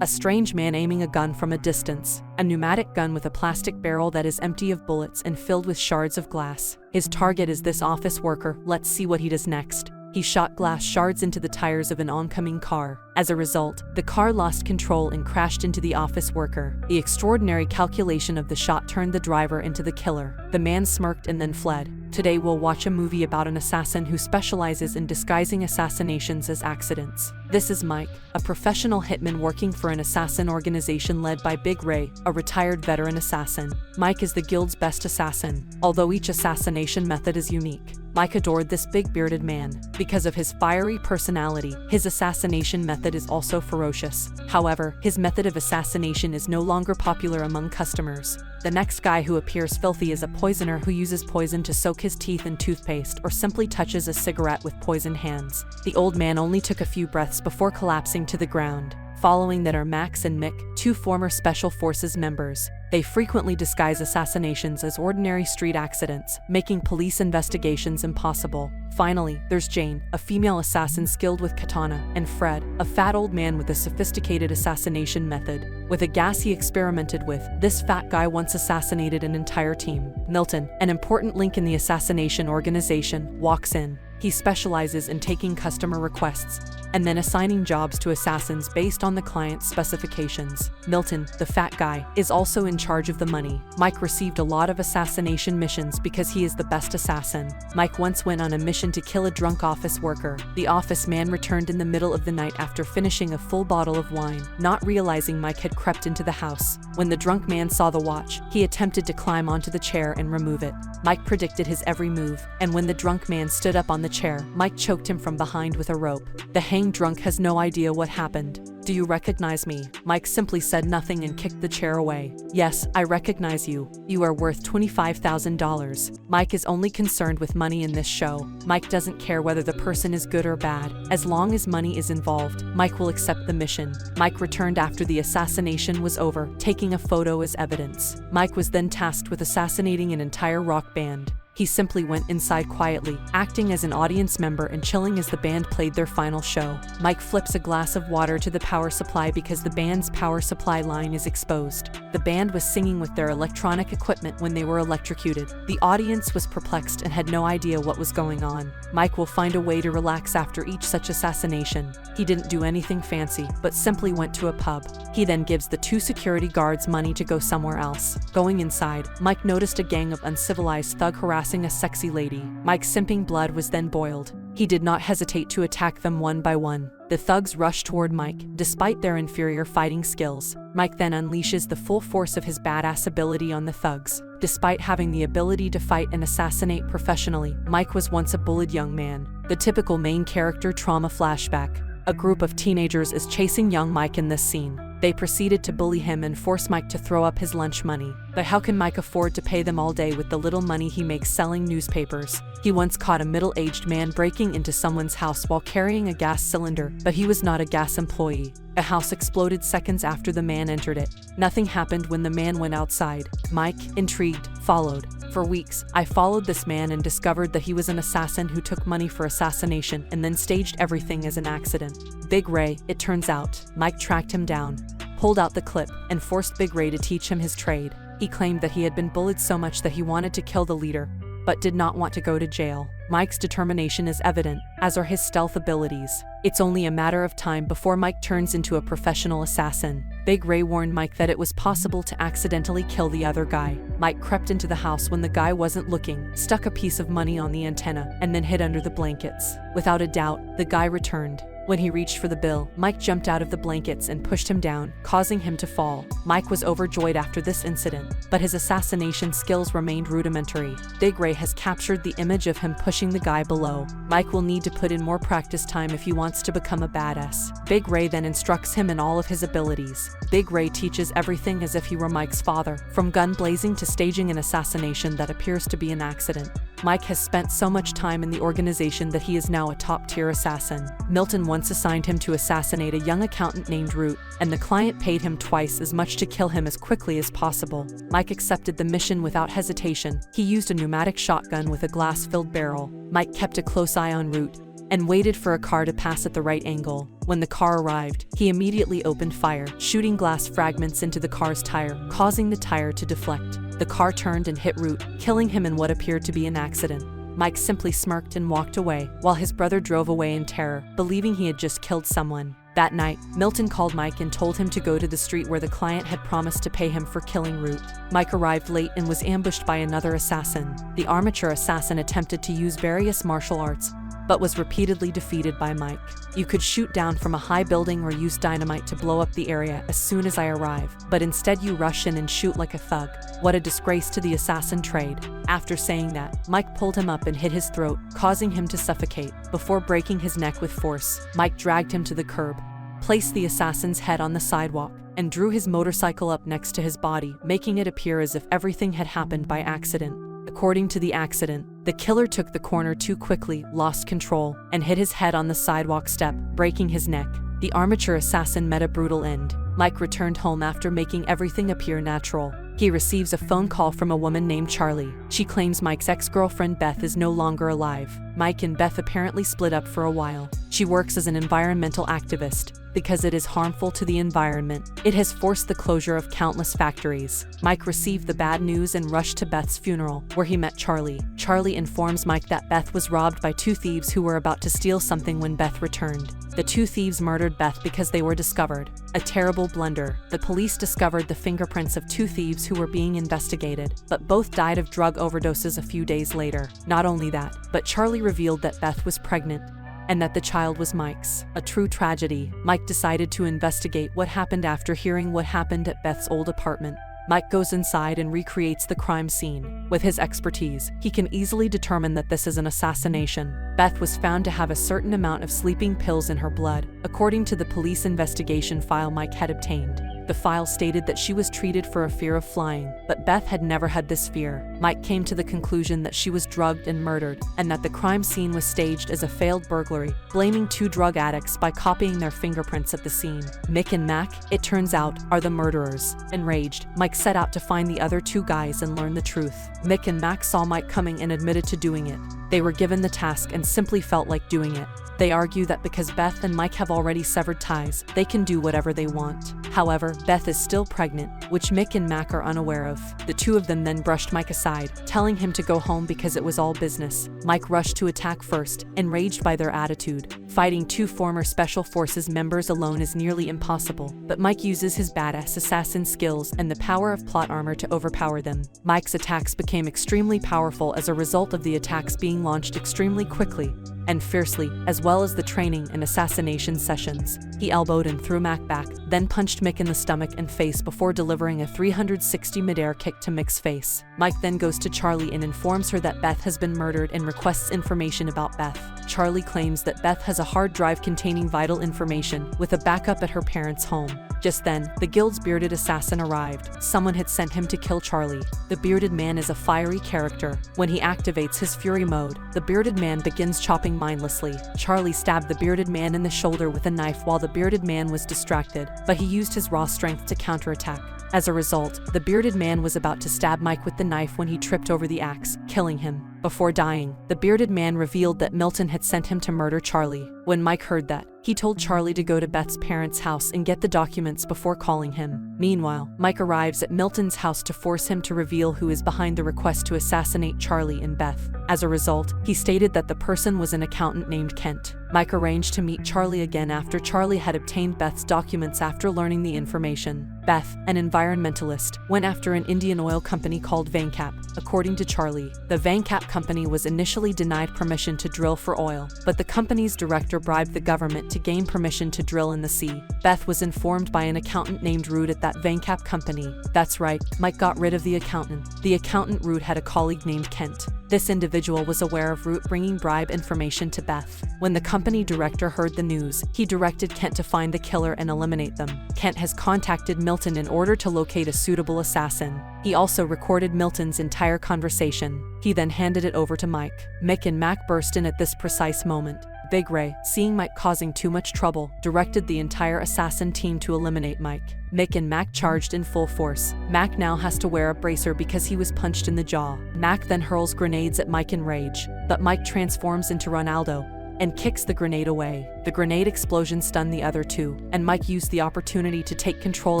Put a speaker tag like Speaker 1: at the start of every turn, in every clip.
Speaker 1: A strange man aiming a gun from a distance. A pneumatic gun with a plastic barrel that is empty of bullets and filled with shards of glass. His target is this office worker. Let's see what he does next. He shot glass shards into the tires of an oncoming car. As a result, the car lost control and crashed into the office worker. The extraordinary calculation of the shot turned the driver into the killer. The man smirked and then fled. Today we'll watch a movie about an assassin who specializes in disguising assassinations as accidents. This is Mike, a professional hitman working for an assassin organization led by Big Ray, a retired veteran assassin. Mike is the guild's best assassin, although each assassination method is unique. Mike adored this big bearded man. Because of his fiery personality, his assassination method is also ferocious. However, his method of assassination is no longer popular among customers. The next guy who appears filthy is a poisoner who uses poison to soak his teeth in toothpaste or simply touches a cigarette with poisoned hands. The old man only took a few breaths before collapsing to the ground. Following that are Max and Mick, two former Special Forces members. They frequently disguise assassinations as ordinary street accidents, making police investigations impossible. Finally, there's Jane, a female assassin skilled with katana, and Fred, a fat old man with a sophisticated assassination method. With a gas he experimented with, this fat guy once assassinated an entire team. Milton, an important link in the assassination organization, walks in. He specializes in taking customer requests and then assigning jobs to assassins based on the client's specifications. Milton, the fat guy, is also in charge of the money. Mike received a lot of assassination missions because he is the best assassin. Mike once went on a mission to kill a drunk office worker. The office man returned in the middle of the night after finishing a full bottle of wine, not realizing Mike had crept into the house. When the drunk man saw the watch, he attempted to climb onto the chair and remove it. Mike predicted his every move, and when the drunk man stood up on the chair, Mike choked him from behind with a rope. The hanged drunk has no idea what happened. Do you recognize me? Mike simply said nothing and kicked the chair away. Yes, I recognize you. You are worth $25,000. Mike is only concerned with money in this show. Mike doesn't care whether the person is good or bad. As long as money is involved, Mike will accept the mission. Mike returned after the assassination was over, taking a photo as evidence. Mike was then tasked with assassinating an entire rock band. He simply went inside quietly, acting as an audience member and chilling as the band played their final show. Mike flips a glass of water to the power supply because the band's power supply line is exposed. The band was singing with their electronic equipment when they were electrocuted. The audience was perplexed and had no idea what was going on. Mike will find a way to relax after each such assassination. He didn't do anything fancy, but simply went to a pub. He then gives the two security guards money to go somewhere else. Going inside, Mike noticed a gang of uncivilized thug harassing a sexy lady. Mike's simping blood was then boiled. He did not hesitate to attack them one by one. The thugs rushed toward Mike, despite their inferior fighting skills. Mike then unleashes the full force of his badass ability on the thugs. Despite having the ability to fight and assassinate professionally, Mike was once a bullied young man. The typical main character trauma flashback. A group of teenagers is chasing young Mike in this scene. They proceeded to bully him and force Mike to throw up his lunch money. But how can Mike afford to pay them all day with the little money he makes selling newspapers? He once caught a middle-aged man breaking into someone's house while carrying a gas cylinder, but he was not a gas employee. A house exploded seconds after the man entered it. Nothing happened when the man went outside. Mike, intrigued, followed. For weeks, I followed this man and discovered that he was an assassin who took money for assassination and then staged everything as an accident. Big Ray, it turns out. Mike tracked him down, pulled out the clip, and forced Big Ray to teach him his trade. He claimed that he had been bullied so much that he wanted to kill the leader, but did not want to go to jail. Mike's determination is evident, as are his stealth abilities. It's only a matter of time before Mike turns into a professional assassin. Big Ray warned Mike that it was possible to accidentally kill the other guy. Mike crept into the house when the guy wasn't looking, stuck a piece of money on the antenna, and then hid under the blankets. Without a doubt, the guy returned. When he reached for the bill, Mike jumped out of the blankets and pushed him down, causing him to fall. Mike was overjoyed after this incident, but his assassination skills remained rudimentary. Big Ray has captured the image of him pushing the guy below. Mike will need to put in more practice time if he wants to become a badass. Big Ray then instructs him in all of his abilities. Big Ray teaches everything as if he were Mike's father, from gun blazing to staging an assassination that appears to be an accident. Mike has spent so much time in the organization that he is now a top-tier assassin. Milton once assigned him to assassinate a young accountant named Root, and the client paid him twice as much to kill him as quickly as possible. Mike accepted the mission without hesitation. He used a pneumatic shotgun with a glass-filled barrel. Mike kept a close eye on Root, and waited for a car to pass at the right angle. When the car arrived, he immediately opened fire, shooting glass fragments into the car's tire, causing the tire to deflect. The car turned and hit Root, killing him in what appeared to be an accident. Mike simply smirked and walked away, while his brother drove away in terror, believing he had just killed someone. That night, Milton called Mike and told him to go to the street where the client had promised to pay him for killing Root. Mike arrived late and was ambushed by another assassin. The armature assassin attempted to use various martial arts, but was repeatedly defeated by Mike. You could shoot down from a high building or use dynamite to blow up the area as soon as I arrive, but instead you rush in and shoot like a thug. What a disgrace to the assassin trade. After saying that, Mike pulled him up and hit his throat, causing him to suffocate. Before breaking his neck with force, Mike dragged him to the curb, placed the assassin's head on the sidewalk, and drew his motorcycle up next to his body, making it appear as if everything had happened by accident. According to the accident, the killer took the corner too quickly, lost control, and hit his head on the sidewalk step, breaking his neck. The armature assassin met a brutal end. Mike returned home after making everything appear natural. He receives a phone call from a woman named Charlie. She claims Mike's ex-girlfriend Beth is no longer alive. Mike and Beth apparently split up for a while. She works as an environmental activist because it is harmful to the environment. It has forced the closure of countless factories. Mike received the bad news and rushed to Beth's funeral, where he met Charlie. Charlie informs Mike that Beth was robbed by two thieves who were about to steal something when Beth returned. The two thieves murdered Beth because they were discovered. A terrible blunder. The police discovered the fingerprints of two thieves who were being investigated, but both died of drug overdoses a few days later. Not only that, but Charlie revealed that Beth was pregnant and that the child was Mike's. A true tragedy. Mike decided to investigate what happened after hearing what happened at Beth's old apartment. Mike goes inside and recreates the crime scene. With his expertise, he can easily determine that this is an assassination. Beth was found to have a certain amount of sleeping pills in her blood, according to the police investigation file Mike had obtained. The file stated that she was treated for a fear of flying, but Beth had never had this fear. Mike came to the conclusion that she was drugged and murdered, and that the crime scene was staged as a failed burglary, blaming two drug addicts by copying their fingerprints at the scene. Mick and Mac, it turns out, are the murderers. Enraged, Mike set out to find the other two guys and learn the truth. Mick and Mac saw Mike coming and admitted to doing it. They were given the task and simply felt like doing it. They argue that because Beth and Mike have already severed ties, they can do whatever they want. However, Beth is still pregnant, which Mick and Mac are unaware of. The two of them then brushed Mike aside, telling him to go home because it was all business. Mike rushed to attack first, enraged by their attitude. Fighting two former Special Forces members alone is nearly impossible, but Mike uses his badass assassin skills and the power of plot armor to overpower them. Mike's attacks became extremely powerful as a result of the attacks being launched extremely quickly and fiercely, as well as the training and assassination sessions. He elbowed and threw Mac back, then punched Mick in the stomach and face before delivering a 360 midair kick to Mick's face. Mike then goes to Charlie and informs her that Beth has been murdered and requests information about Beth. Charlie claims that Beth has a hard drive containing vital information, with a backup at her parents' home. Just then, the guild's bearded assassin arrived. Someone had sent him to kill Charlie. The bearded man is a fiery character. When he activates his fury mode, the bearded man begins chopping mindlessly. Charlie stabbed the bearded man in the shoulder with a knife while the bearded man was distracted, but he used his raw strength to counterattack. As a result, the bearded man was about to stab Mike with the knife when he tripped over the axe, killing him. Before dying, the bearded man revealed that Milton had sent him to murder Charlie. When Mike heard that, he told Charlie to go to Beth's parents' house and get the documents before calling him. Meanwhile, Mike arrives at Milton's house to force him to reveal who is behind the request to assassinate Charlie and Beth. As a result, he stated that the person was an accountant named Kent. Mike arranged to meet Charlie again after Charlie had obtained Beth's documents after learning the information. Beth, an environmentalist, went after an Indian oil company called Vancap. According to Charlie, the Vancap company was initially denied permission to drill for oil, but the company's director bribed the government to gain permission to drill in the sea. Beth was informed by an accountant named Root at that Vancap company. That's right, Mike got rid of the accountant. The accountant Root had a colleague named Kent. This individual was aware of Root bringing bribe information to Beth. When the company director heard the news, he directed Kent to find the killer and eliminate them. Kent has contacted Milton in order to locate a suitable assassin. He also recorded Milton's entire conversation. He then handed it over to Mike. Mick and Mac burst in at this precise moment. Big Ray, seeing Mike causing too much trouble, directed the entire assassin team to eliminate Mike. Mick and Mac charged in full force. Mac now has to wear a bracer because he was punched in the jaw. Mac then hurls grenades at Mike in rage, but Mike transforms into Ronaldo, and kicks the grenade away. The grenade explosion stunned the other two, and Mike used the opportunity to take control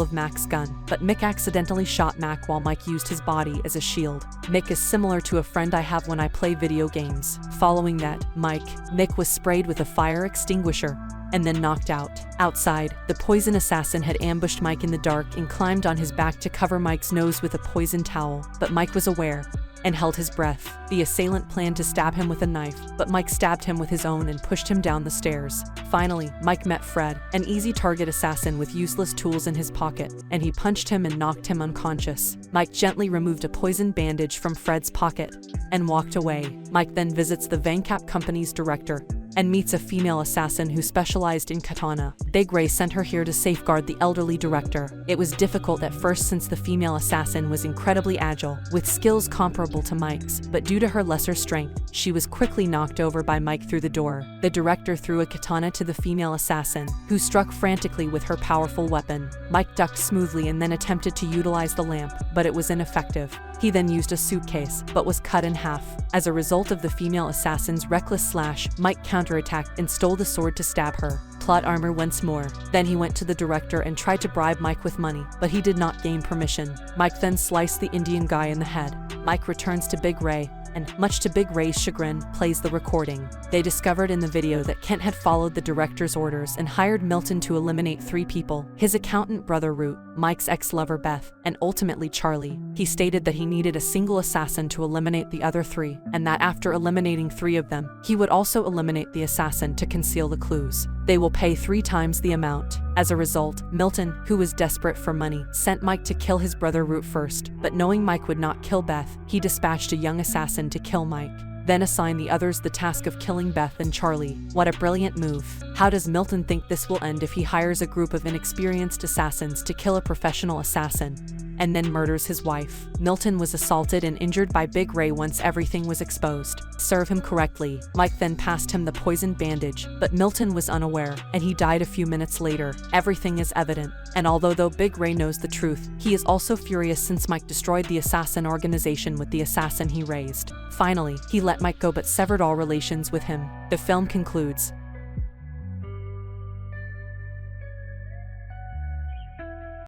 Speaker 1: of Mac's gun, but Mick accidentally shot Mac while Mike used his body as a shield. Mick is similar to a friend I have when I play video games. Following that, Mick was sprayed with a fire extinguisher and then knocked out. Outside, the poison assassin had ambushed Mike in the dark and climbed on his back to cover Mike's nose with a poison towel, but Mike was aware and held his breath. The assailant planned to stab him with a knife, but Mike stabbed him with his own and pushed him down the stairs. Finally, Mike met Fred, an easy target assassin with useless tools in his pocket, and he punched him and knocked him unconscious. Mike gently removed a poison bandage from Fred's pocket and walked away. Mike then visits the Vancap company's director and meets a female assassin who specialized in katana. Big Ray sent her here to safeguard the elderly director. It was difficult at first since the female assassin was incredibly agile, with skills comparable to Mike's, but due to her lesser strength, she was quickly knocked over by Mike through the door. The director threw a katana to the female assassin, who struck frantically with her powerful weapon. Mike ducked smoothly and then attempted to utilize the lamp, but it was ineffective. He then used a suitcase, but was cut in half. As a result of the female assassin's reckless slash, Mike counterattacked and stole the sword to stab her. Plot armor once more. Then he went to the director and tried to bribe Mike with money, but he did not gain permission. Mike then sliced the Indian guy in the head. Mike returns to Big Ray, and, much to Big Ray's chagrin, plays the recording. They discovered in the video that Kent had followed the director's orders and hired Milton to eliminate 3 people: his accountant brother Root, Mike's ex-lover Beth, and ultimately Charlie. He stated that he needed a single assassin to eliminate the other 3, and that after eliminating 3 of them, he would also eliminate the assassin to conceal the clues. They will pay 3 times the amount. As a result, Milton, who was desperate for money, sent Mike to kill his brother Root first, but knowing Mike would not kill Beth, he dispatched a young assassin to kill Mike, then assigned the others the task of killing Beth and Charlie. What a brilliant move. How does Milton think this will end if he hires a group of inexperienced assassins to kill a professional assassin and then murders his wife? Milton was assaulted and injured by Big Ray once everything was exposed. Serve him correctly. Mike then passed him the poison bandage, but Milton was unaware, and he died a few minutes later. Everything is evident, and although Big Ray knows the truth, he is also furious since Mike destroyed the assassin organization with the assassin he raised. Finally, he let Mike go but severed all relations with him. The film concludes.